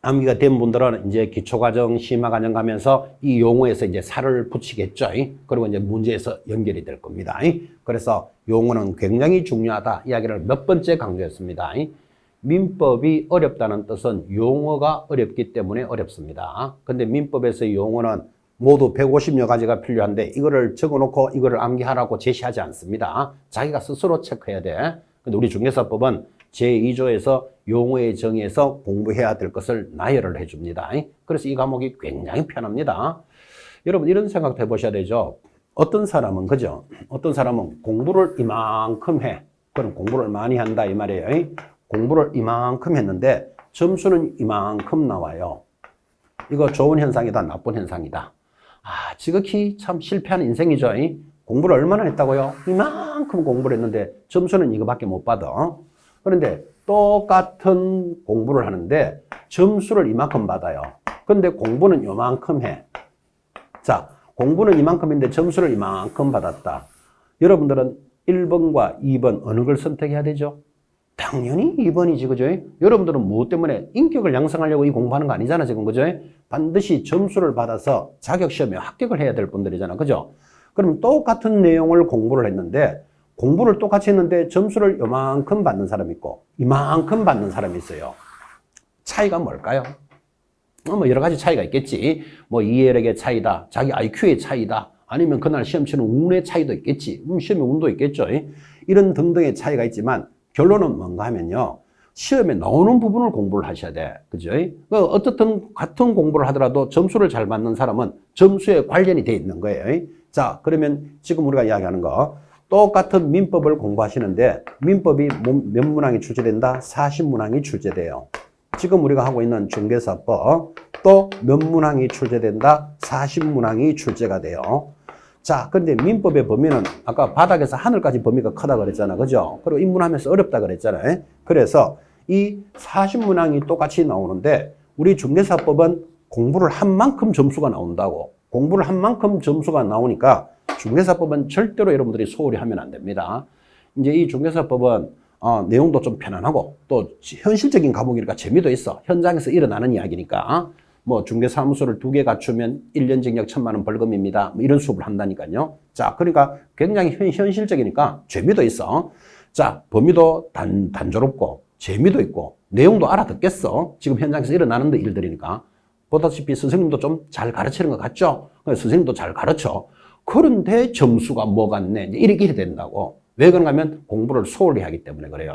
암기가 된 분들은 이제 기초과정, 심화과정 가면서 이 용어에서 이제 살을 붙이겠죠. 그리고 이제 문제에서 연결이 될 겁니다. 그래서 용어는 굉장히 중요하다. 이야기를 몇 번째 강조했습니다. 민법이 어렵다는 뜻은 용어가 어렵기 때문에 어렵습니다. 근데 민법에서의 용어는 모두 150여 가지가 필요한데 이거를 적어놓고 이거를 암기하라고 제시하지 않습니다. 자기가 스스로 체크해야 돼. 근데 우리 중개사법은 제2조에서 용어의 정의에서 공부해야 될 것을 나열을 해줍니다. 그래서 이 과목이 굉장히 편합니다. 여러분 이런 생각도 해보셔야 되죠. 어떤 사람은 그죠? 어떤 사람은 공부를 이만큼 해. 그럼 공부를 많이 한다 이 말이에요. 공부를 이만큼 했는데 점수는 이만큼 나와요. 이거 좋은 현상이다, 나쁜 현상이다. 지극히 참 실패한 인생이죠. 공부를 얼마나 했다고요? 이만큼 공부를 했는데 점수는 이거밖에 못 받아. 그런데 똑같은 공부를 하는데 점수를 이만큼 받아요. 그런데 공부는 요만큼 해. 자, 공부는 이만큼인데 점수를 이만큼 받았다. 여러분들은 1번과 2번 어느 걸 선택해야 되죠? 당연히 2번이지, 그죠? 여러분들은 무엇 때문에 인격을 양성하려고 이 공부하는 거 아니잖아, 지금, 그죠? 반드시 점수를 받아서 자격시험에 합격을 해야 될 분들이잖아, 그죠? 그럼 똑같은 내용을 공부를 했는데 공부를 똑같이 했는데 점수를 요만큼 받는 사람이 있고 이만큼 받는 사람이 있어요. 차이가 뭘까요? 뭐 여러 가지 차이가 있겠지. 뭐 이해력의 차이다, 자기 IQ의 차이다, 아니면 그날 시험 치는 운의 차이도 있겠지. 시험에 운도 있겠죠. 이런 등등의 차이가 있지만 결론은 뭔가 하면요. 시험에 나오는 부분을 공부를 하셔야 돼. 그죠? 어떻든 같은 공부를 하더라도 점수를 잘 받는 사람은 점수에 관련이 돼 있는 거예요. 자, 그러면 지금 우리가 이야기하는 거 똑같은 민법을 공부하시는데 민법이 몇 문항이 출제된다? 40문항이 출제돼요. 지금 우리가 하고 있는 중개사법 또 몇 문항이 출제된다? 40문항이 출제가 돼요. 자, 그런데 민법의 범위는 아까 바닥에서 하늘까지 범위가 크다 그랬잖아. 그죠? 그리고 입문하면서 어렵다 그랬잖아요. 그래서 이 40문항이 똑같이 나오는데 우리 중개사법은 공부를 한 만큼 점수가 나온다고. 공부를 한 만큼 점수가 나오니까 중개사법은 절대로 여러분들이 소홀히 하면 안 됩니다. 이제 이 중개사법은 내용도 좀 편안하고 또 현실적인 과목이니까 재미도 있어. 현장에서 일어나는 이야기니까. 뭐 중개사무소를 2개 갖추면 1년 징역 1,000만 원 벌금입니다. 뭐 이런 수업을 한다니까요. 자, 그러니까 굉장히 현실적이니까 재미도 있어. 자, 범위도 단조롭고 재미도 있고 내용도 알아듣겠어. 지금 현장에서 일어나는 일들이니까. 보다시피 선생님도 좀 잘 가르치는 것 같죠? 선생님도 잘 가르쳐. 그런데 점수가 뭐 같네. 이렇게 된다고. 왜 그런가 하면 공부를 소홀히 하기 때문에 그래요.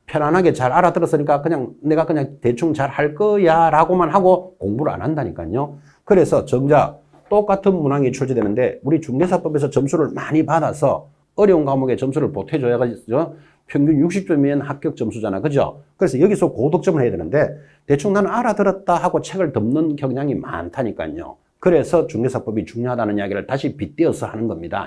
편안하게 잘 알아들었으니까 내가 그냥 대충 잘 할 거야 라고만 하고 공부를 안 한다니까요. 그래서 정작 똑같은 문항이 출제되는데 우리 중개사법에서 점수를 많이 받아서 어려운 과목에 점수를 보태줘야겠죠. 평균 60점이면 합격 점수잖아. 그죠? 그래서 여기서 고득점을 해야 되는데 대충 나는 알아들었다 하고 책을 덮는 경향이 많다니까요. 그래서 중개사법이 중요하다는 이야기를 다시 빗대어서 하는 겁니다.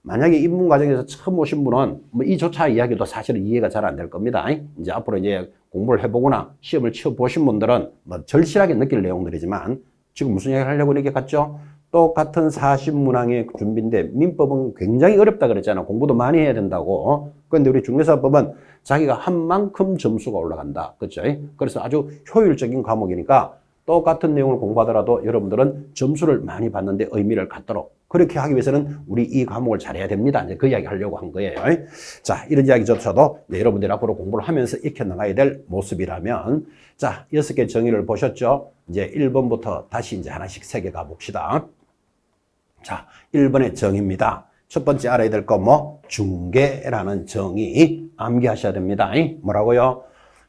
만약에 입문 과정에서 처음 오신 분은 뭐 이조차 이야기도 사실은 이해가 잘 안 될 겁니다. 이제 앞으로 이제 공부를 해보거나 시험을 치어보신 분들은 뭐 절실하게 느낄 내용들이지만 지금 무슨 이야기를 하려고 이렇게 갔죠? 똑같은 40문항의 준비인데 민법은 굉장히 어렵다 그랬잖아. 공부도 많이 해야 된다고. 그런데 우리 중개사법은 자기가 한 만큼 점수가 올라간다. 그렇죠? 그래서 아주 효율적인 과목이니까 똑같은 내용을 공부하더라도 여러분들은 점수를 많이 받는데 의미를 갖도록 그렇게 하기 위해서는 우리 이 과목을 잘해야 됩니다. 이제 그 이야기 하려고 한 거예요. 자, 이런 이야기조차도 여러분들이 앞으로 공부를 하면서 익혀나가야 될 모습이라면 자, 6개 정의를 보셨죠? 이제 1번부터 다시 이제 하나씩 새겨 가봅시다. 자, 1번의 정의입니다. 첫 번째 알아야 될 거 뭐? 중개라는 정의 암기하셔야 됩니다. 뭐라고요?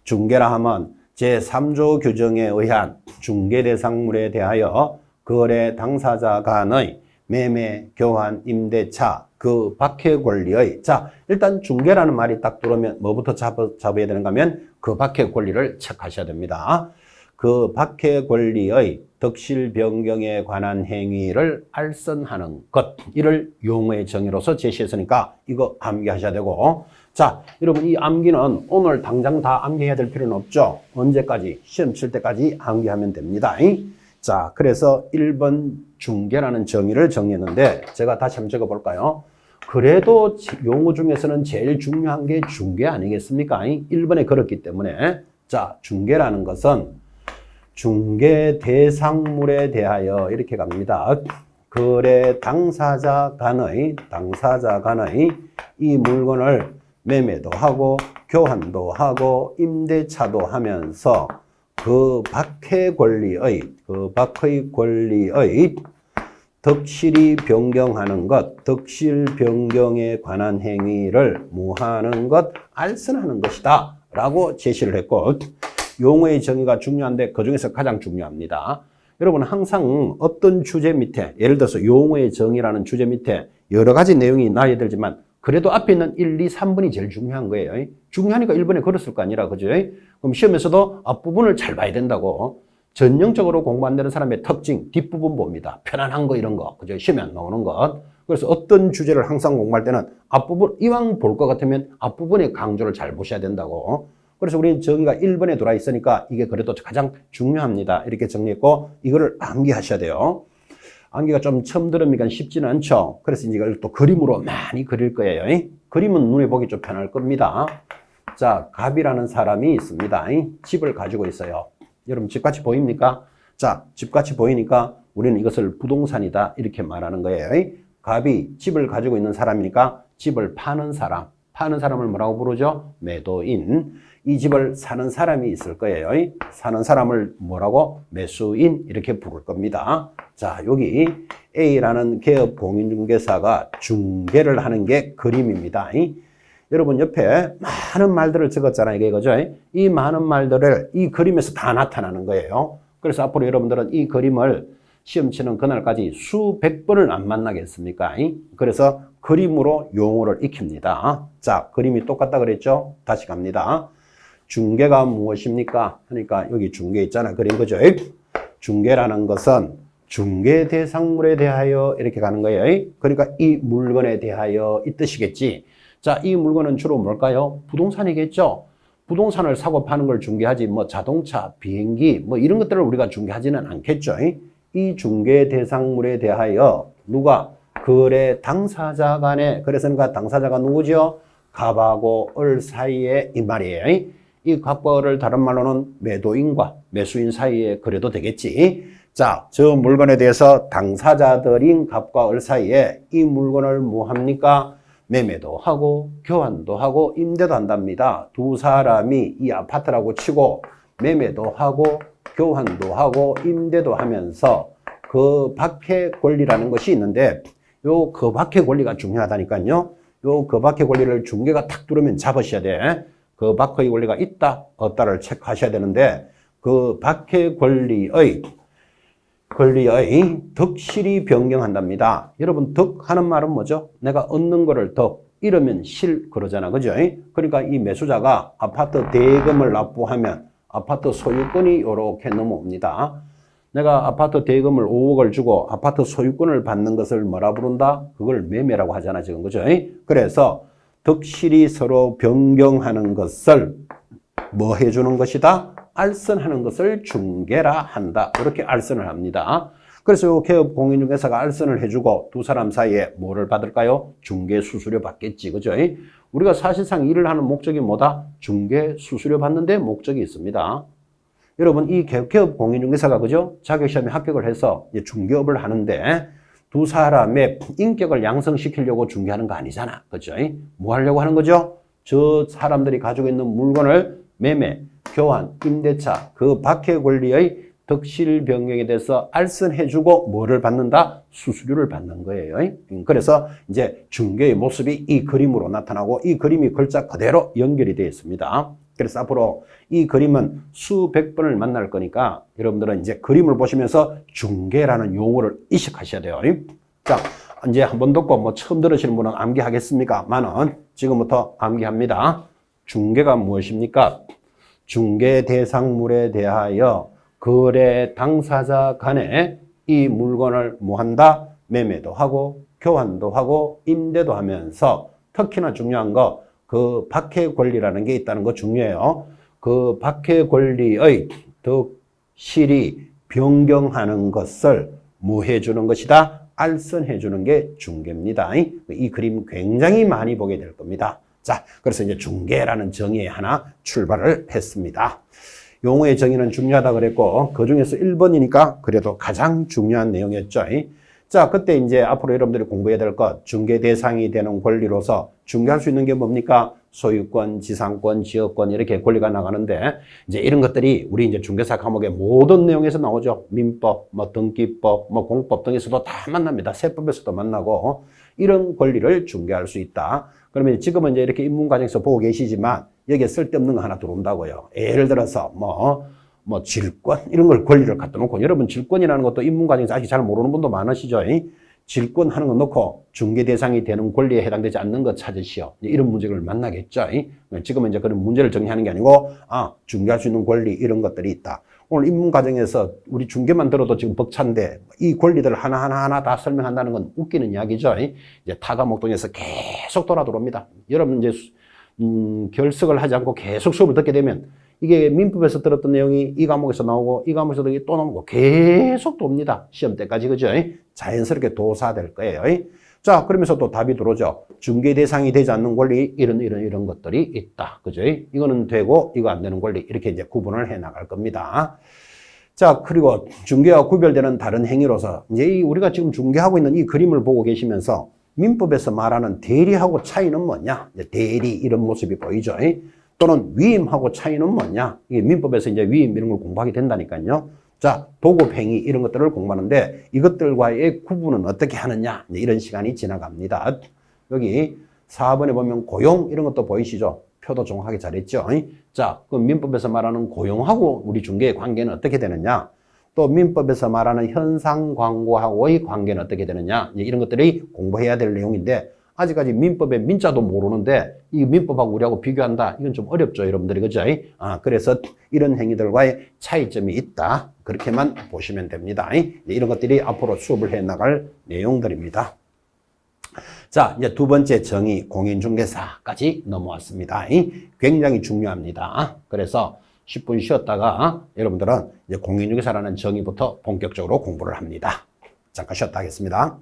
중개라 하면 제3조 규정에 의한 중개 대상물에 대하여 거래 당사자 간의 매매, 교환, 임대차, 그 밖의 권리의 자, 일단 중개라는 말이 딱 들어오면 뭐부터 잡아야 되는가 하면 그 밖의 권리를 체크하셔야 됩니다. 그 밖의 권리의 덕실 변경에 관한 행위를 알선하는 것, 이를 용어의 정의로서 제시했으니까 이거 암기하셔야 되고 자, 여러분 이 암기는 오늘 당장 다 암기해야 될 필요는 없죠. 언제까지? 시험 칠 때까지 암기하면 됩니다. 자, 그래서 1번 중개라는 정의를 정리했는데 제가 다시 한번 적어볼까요? 그래도 용어 중에서는 제일 중요한 게 중개 아니겠습니까? 1번에 그렇기 때문에 자, 중개라는 것은 중개 대상물에 대하여 이렇게 갑니다. 거래 당사자 간의 이 물건을 매매도 하고 교환도 하고 임대차도 하면서 그 밖의 권리의 덕실이 변경하는 것, 덕실 변경에 관한 행위를 무하는 것, 알선하는 것이다 라고 제시를 했고 용어의 정의가 중요한데 그중에서 가장 중요합니다. 여러분 항상 어떤 주제 밑에 예를 들어서 용어의 정의라는 주제 밑에 여러 가지 내용이 나야 되지만 그래도 앞에 있는 1, 2, 3번이 제일 중요한 거예요. 중요하니까 1번에 걸었을 거 아니라 그죠? 그럼 시험에서도 앞부분을 잘 봐야 된다고. 전형적으로 공부 안 되는 사람의 특징 뒷부분 봅니다. 편안한 거 이런 거 그죠? 시험에 안 나오는 것. 그래서 어떤 주제를 항상 공부할 때는 앞부분 이왕 볼 것 같으면 앞부분의 강조를 잘 보셔야 된다고. 그래서 우리 정의가 1번에 들어와 있으니까 이게 그래도 가장 중요합니다. 이렇게 정리했고 이거를 암기하셔야 돼요. 암기가 좀 처음 들으니까 쉽지는 않죠. 그래서 이제 이걸 또 그림으로 많이 그릴 거예요. 그림은 눈에 보기 좀 편할 겁니다. 자, 갑이라는 사람이 있습니다. 집을 가지고 있어요. 여러분 집같이 보입니까? 자, 집같이 보이니까 우리는 이것을 부동산이다 이렇게 말하는 거예요. 갑이 집을 가지고 있는 사람이니까 집을 파는 사람, 하는 사람을 뭐라고 부르죠? 매도인. 이 집을 사는 사람이 있을 거예요. 사는 사람을 뭐라고? 매수인 이렇게 부를 겁니다. 자, 여기 A라는 개업 공인중개사가 중개를 하는 게 그림입니다. 여러분 옆에 많은 말들을 적었잖아요. 이거죠. 이 많은 말들을 이 그림에서 다 나타나는 거예요. 그래서 앞으로 여러분들은 이 그림을 시험 치는 그날까지 수백 번을 안 만나겠습니까? 그래서 그림으로 용어를 익힙니다. 자, 그림이 똑같다 그랬죠? 다시 갑니다. 중개가 무엇입니까? 그러니까 여기 중개 있잖아. 그린 거죠. 중개라는 것은 중개 대상물에 대하여 이렇게 가는 거예요. 그러니까 이 물건에 대하여 이 뜻이겠지. 자, 이 물건은 주로 뭘까요? 부동산이겠죠. 부동산을 사고 파는 걸 중개하지 뭐 자동차, 비행기 뭐 이런 것들을 우리가 중개하지는 않겠죠. 이 중개 대상물에 대하여 누가? 거래 당사자 간에, 그래서 당사자가 누구죠? 갑하고 을 사이에 이 말이에요. 이 갑과 을을 다른 말로는 매도인과 매수인 사이에 그래도 되겠지. 자, 저 물건에 대해서 당사자들인 갑과 을 사이에 이 물건을 뭐 합니까? 매매도 하고 교환도 하고 임대도 한답니다. 두 사람이 이 아파트라고 치고 매매도 하고 교환도 하고 임대도 하면서 그 밖의 권리라는 것이 있는데 요 그 밖의 권리가 중요하다니까요. 요 그 밖의 권리를 중개가 탁 뚫으면 잡으셔야 돼. 그 밖의 권리가 있다 없다를 체크하셔야 되는데 그 밖의 권리의 덕실이 변경한답니다. 여러분 덕 하는 말은 뭐죠? 내가 얻는 거를 덕, 이러면 실 그러잖아. 그죠? 그러니까 이 매수자가 아파트 대금을 납부하면 아파트 소유권이 이렇게 넘어옵니다. 내가 아파트 대금을 5억을 주고 아파트 소유권을 받는 것을 뭐라 부른다? 그걸 매매라고 하잖아. 지금 그죠? 그래서 덕실이 서로 변경하는 것을 뭐 해주는 것이다? 알선하는 것을 중개라 한다. 이렇게 알선을 합니다. 그래서 개업 공인중개사가 알선을 해주고 두 사람 사이에 뭐를 받을까요? 중개 수수료 받겠지. 그죠? 우리가 사실상 일을 하는 목적이 뭐다? 중개 수수료 받는데 목적이 있습니다. 여러분 이 개업 공인중개사가 그죠? 자격시험에 합격을 해서 이제 중개업을 하는데 두 사람의 인격을 양성시키려고 중개하는 거 아니잖아. 그죠? 뭐 하려고 하는 거죠? 저 사람들이 가지고 있는 물건을 매매, 교환, 임대차, 그 밖의 권리의 덕실 변경에 대해서 알선해주고 뭐를 받는다? 수수료를 받는 거예요. 그래서 이제 중개의 모습이 이 그림으로 나타나고 이 그림이 글자 그대로 연결이 되어 있습니다. 그래서 앞으로 이 그림은 수백 번을 만날 거니까 여러분들은 이제 그림을 보시면서 중개라는 용어를 인식하셔야 돼요. 자, 이제 한번 듣고 뭐 처음 들으시는 분은 암기하겠습니까? 만은 지금부터 암기합니다. 중개가 무엇입니까? 중개 대상물에 대하여 거래 당사자 간에 이 물건을 뭐 한다? 매매도 하고 교환도 하고 임대도 하면서 특히나 중요한 거 그 밖의 권리라는 게 있다는 거 중요해요. 그 밖의 권리의 덕실이 변경하는 것을 뭐 해주는 것이다? 알선해주는 게 중개입니다. 이 그림 굉장히 많이 보게 될 겁니다. 자, 그래서 이제 중개라는 정의에 하나 출발을 했습니다. 용어의 정의는 중요하다 그랬고 그 중에서 1번이니까 그래도 가장 중요한 내용이었죠. 자, 그때 이제 앞으로 여러분들이 공부해야 될 것, 중개 대상이 되는 권리로서 중개할 수 있는 게 뭡니까? 소유권, 지상권, 지역권 이렇게 권리가 나가는데 이제 이런 것들이 우리 이제 중개사 과목의 모든 내용에서 나오죠. 민법, 뭐 등기법, 뭐 공법 등에서도 다 만납니다. 세법에서도 만나고 이런 권리를 중개할 수 있다. 그러면 지금은 이제 이렇게 입문과정에서 보고 계시지만 여기에 쓸데없는 거 하나 들어온다고요. 예를 들어서 뭐 질권 이런 걸 권리를 갖다 놓고 여러분 질권이라는 것도 입문과정에서 아직 잘 모르는 분도 많으시죠. 질권 하는 거 놓고 중개 대상이 되는 권리에 해당되지 않는 것 찾으시오. 이런 문제를 만나겠죠. 지금은 이제 그런 문제를 정리하는 게 아니고 중개할 수 있는 권리 이런 것들이 있다. 오늘 입문과정에서 우리 중개만 들어도 지금 벅찬데 이 권리들 하나하나 다 설명한다는 건 웃기는 이야기죠. 이제 타과목동에서 계속 돌아 들어옵니다. 여러분 이제 결석을 하지 않고 계속 수업을 듣게 되면 이게 민법에서 들었던 내용이 이 과목에서 나오고 이 과목에서 또 나오고 계속 돕니다. 시험 때까지 그죠? 자연스럽게 도사될 거예요. 자, 그러면서 또 답이 들어오죠. 중개 대상이 되지 않는 권리 이런 것들이 있다. 그죠? 이거는 되고 이거 안 되는 권리 이렇게 이제 구분을 해 나갈 겁니다. 자, 그리고 중개와 구별되는 다른 행위로서 이제 우리가 지금 중개하고 있는 이 그림을 보고 계시면서 민법에서 말하는 대리하고 차이는 뭐냐? 이제 대리 이런 모습이 보이죠. 또는 위임하고 차이는 뭐냐? 이게 민법에서 이제 위임 이런 걸 공부하게 된다니까요. 자, 도급행위 이런 것들을 공부하는데 이것들과의 구분은 어떻게 하느냐? 이제 이런 시간이 지나갑니다. 여기 4번에 보면 고용 이런 것도 보이시죠? 표도 정확하게 잘했죠. 자, 그럼 민법에서 말하는 고용하고 우리 중개의 관계는 어떻게 되느냐? 또 민법에서 말하는 현상 광고하고의 관계는 어떻게 되느냐? 이런 것들이 공부해야 될 내용인데 아직까지 민법의 민자도 모르는데 이 민법하고 우리하고 비교한다. 이건 좀 어렵죠, 여러분들이. 그죠? 그래서 이런 행위들과의 차이점이 있다. 그렇게만 보시면 됩니다. 이런 것들이 앞으로 수업을 해 나갈 내용들입니다. 자, 이제 두 번째 정의, 공인중개사까지 넘어왔습니다. 굉장히 중요합니다. 그래서 10분 쉬었다가 여러분들은 이제 공인중개사라는 정의부터 본격적으로 공부를 합니다. 잠깐 쉬었다 하겠습니다.